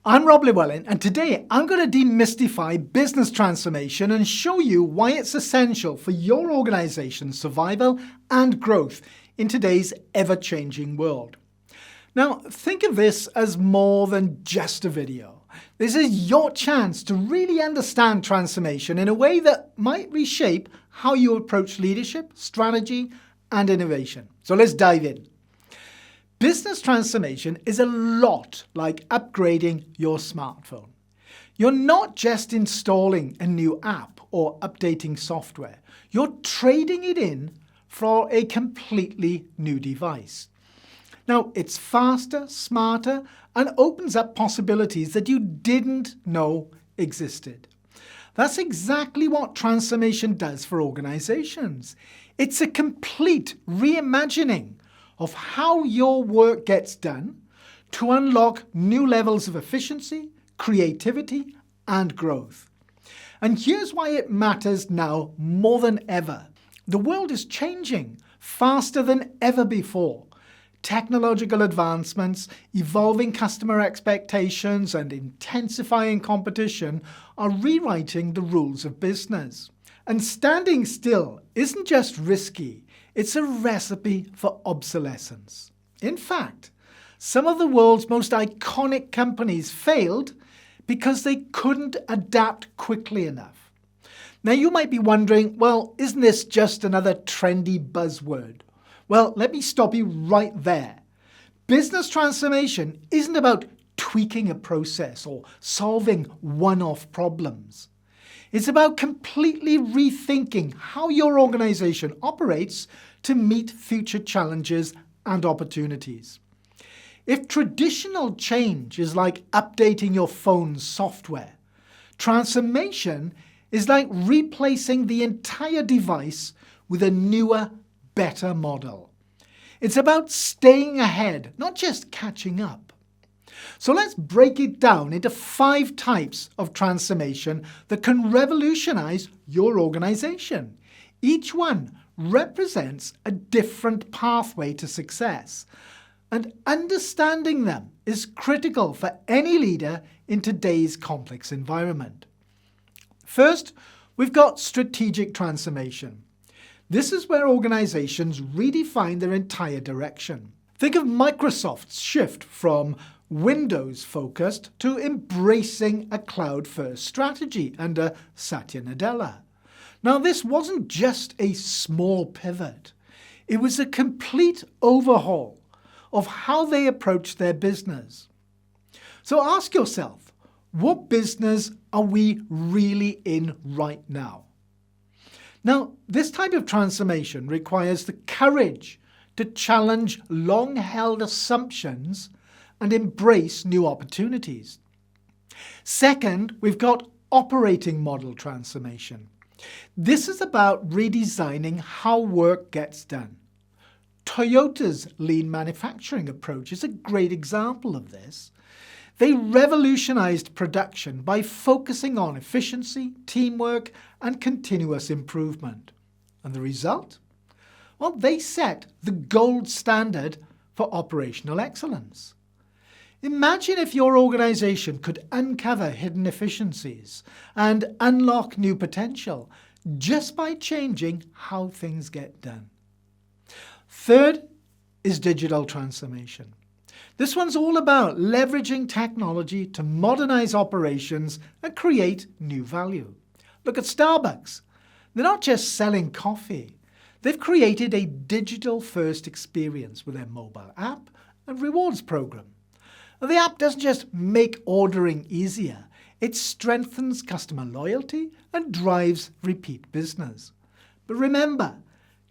I'm Rob Llewellyn, and today I'm going to demystify business transformation and show you why it's essential for your organization's survival and growth in today's ever-changing world. Now, think of this as more than just a video. This is your chance to really understand transformation in a way that might reshape how you approach leadership, strategy, and innovation. So let's dive in. Business transformation is a lot like upgrading your smartphone. You're not just installing a new app or updating software. You're trading it in for a completely new device. Now, it's faster, smarter, and opens up possibilities that you didn't know existed. That's exactly what transformation does for organizations. It's a complete reimagining of how your work gets done to unlock new levels of efficiency, creativity, and growth. And here's why it matters now more than ever. The world is changing faster than ever before. Technological advancements, evolving customer expectations, and intensifying competition are rewriting the rules of business. And standing still isn't just risky, it's a recipe for obsolescence. In fact, some of the world's most iconic companies failed because they couldn't adapt quickly enough. Now you might be wondering, well, isn't this just another trendy buzzword? Well, let me stop you right there. Business transformation isn't about tweaking a process or solving one-off problems. It's about completely rethinking how your organization operates to meet future challenges and opportunities. If traditional change is like updating your phone's software, transformation is like replacing the entire device with a newer, better model. It's about staying ahead, not just catching up. So let's break it down into 5 types of transformation that can revolutionize your organization. Each one represents a different pathway to success, and understanding them is critical for any leader in today's complex environment. First, we've got strategic transformation. This is where organizations redefine their entire direction. Think of Microsoft's shift from Windows-focused to embracing a cloud-first strategy under Satya Nadella. Now, this wasn't just a small pivot. It was a complete overhaul of how they approached their business. So ask yourself, what business are we really in right now? Now, this type of transformation requires the courage to challenge long-held assumptions and embrace new opportunities. Second, we've got operating model transformation. This is about redesigning how work gets done. Toyota's lean manufacturing approach is a great example of this. They revolutionized production by focusing on efficiency, teamwork, and continuous improvement. And the result? Well, they set the gold standard for operational excellence. Imagine if your organization could uncover hidden efficiencies and unlock new potential just by changing how things get done. Third is digital transformation. This one's all about leveraging technology to modernize operations and create new value. Look at Starbucks. They're not just selling coffee. They've created a digital-first experience with their mobile app and rewards program. The app doesn't just make ordering easier, it strengthens customer loyalty and drives repeat business. But remember,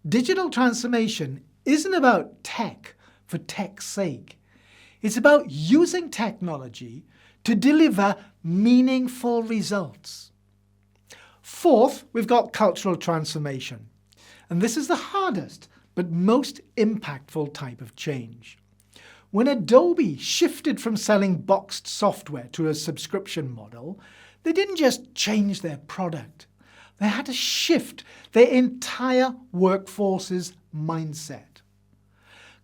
digital transformation isn't about tech for tech's sake. It's about using technology to deliver meaningful results. Fourth, we've got cultural transformation. And this is the hardest but most impactful type of change. When Adobe shifted from selling boxed software to a subscription model, they didn't just change their product. They had to shift their entire workforce's mindset.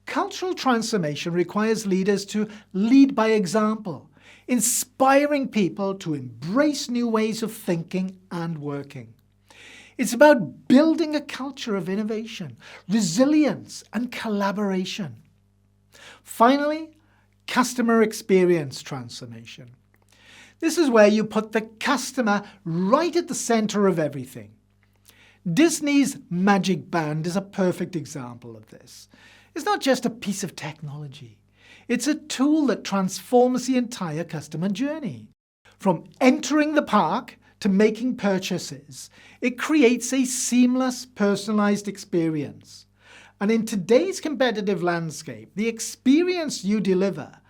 Cultural transformation requires leaders to lead by example. inspiring people to embrace new ways of thinking and working. It's about building a culture of innovation, resilience, and collaboration. Finally, customer experience transformation. This is where you put the customer right at the center of everything. Disney's Magic Band is a perfect example of this. It's not just a piece of technology. It's a tool that transforms the entire customer journey. From entering the park to making purchases, it creates a seamless, personalized experience. And in today's competitive landscape, the experience you deliver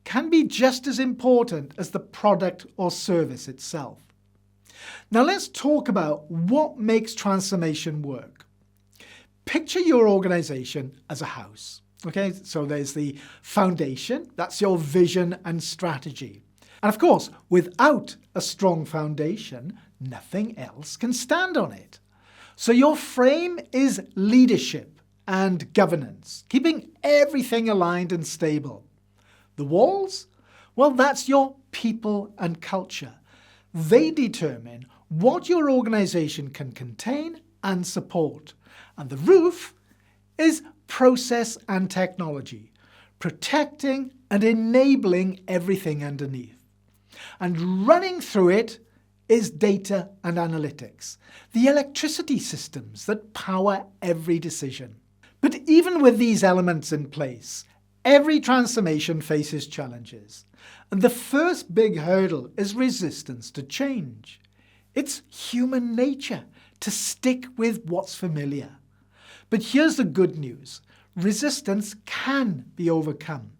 can be just as important as the product or service itself. Now let's talk about what makes transformation work. Picture your organization as a house. Okay, so there's the foundation, that's your vision and strategy. And of course, without a strong foundation, nothing else can stand on it. So your frame is leadership and governance, keeping everything aligned and stable. The walls? Well, that's your people and culture. They determine what your organization can contain and support. And the roof is process and technology, protecting and enabling everything underneath. And running through it is data and analytics, the electricity systems that power every decision. But even with these elements in place, every transformation faces challenges. And the first big hurdle is resistance to change. It's human nature to stick with what's familiar. But here's the good news. Resistance can be overcome.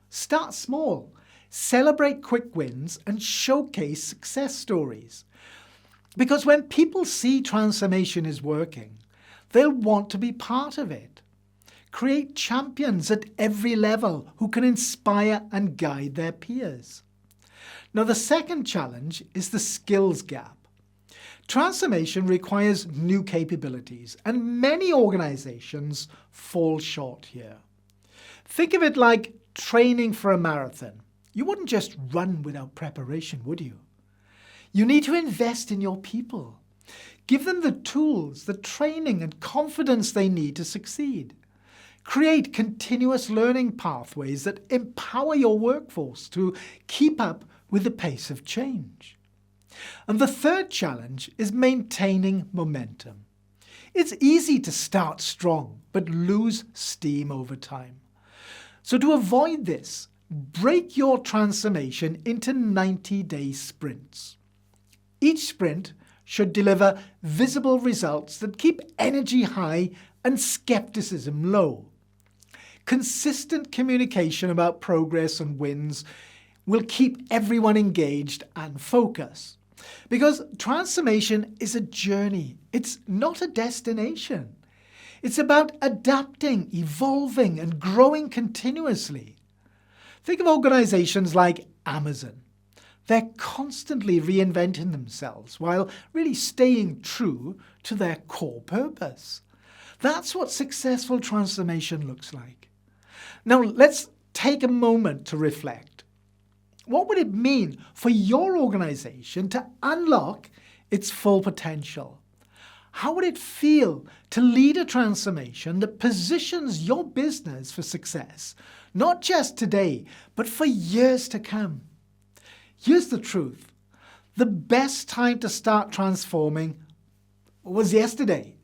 Start small. Celebrate quick wins and showcase success stories. Because when people see transformation is working, they'll want to be part of it. Create champions at every level who can inspire and guide their peers. Now, the second challenge is the skills gap. Transformation requires new capabilities, and many organizations fall short here. Think of it like training for a marathon. You wouldn't just run without preparation, would you? You need to invest in your people. Give them the tools, the training and confidence they need to succeed. Create continuous learning pathways that empower your workforce to keep up with the pace of change. And the third challenge is maintaining momentum. It's easy to start strong, but lose steam over time. So to avoid this, break your transformation into 90-day sprints. Each sprint should deliver visible results that keep energy high and skepticism low. Consistent communication about progress and wins will keep everyone engaged and focused. Because transformation is a journey. It's not a destination. It's about adapting, evolving, and growing continuously. Think of organizations like Amazon. They're constantly reinventing themselves while really staying true to their core purpose. That's what successful transformation looks like. Now, let's take a moment to reflect. What would it mean for your organization to unlock its full potential? How would it feel to lead a transformation that positions your business for success, not just today, but for years to come? Here's the truth. The best time to start transforming was yesterday.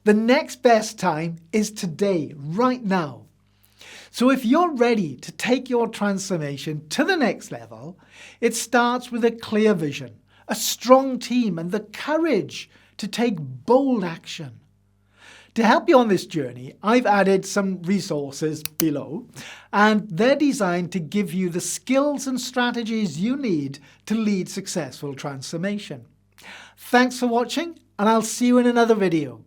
The next best time is today, right now. So if you're ready to take your transformation to the next level, it starts with a clear vision, a strong team, and the courage to take bold action. To help you on this journey, I've added some resources below, and they're designed to give you the skills and strategies you need to lead successful transformation. Thanks for watching, and I'll see you in another video.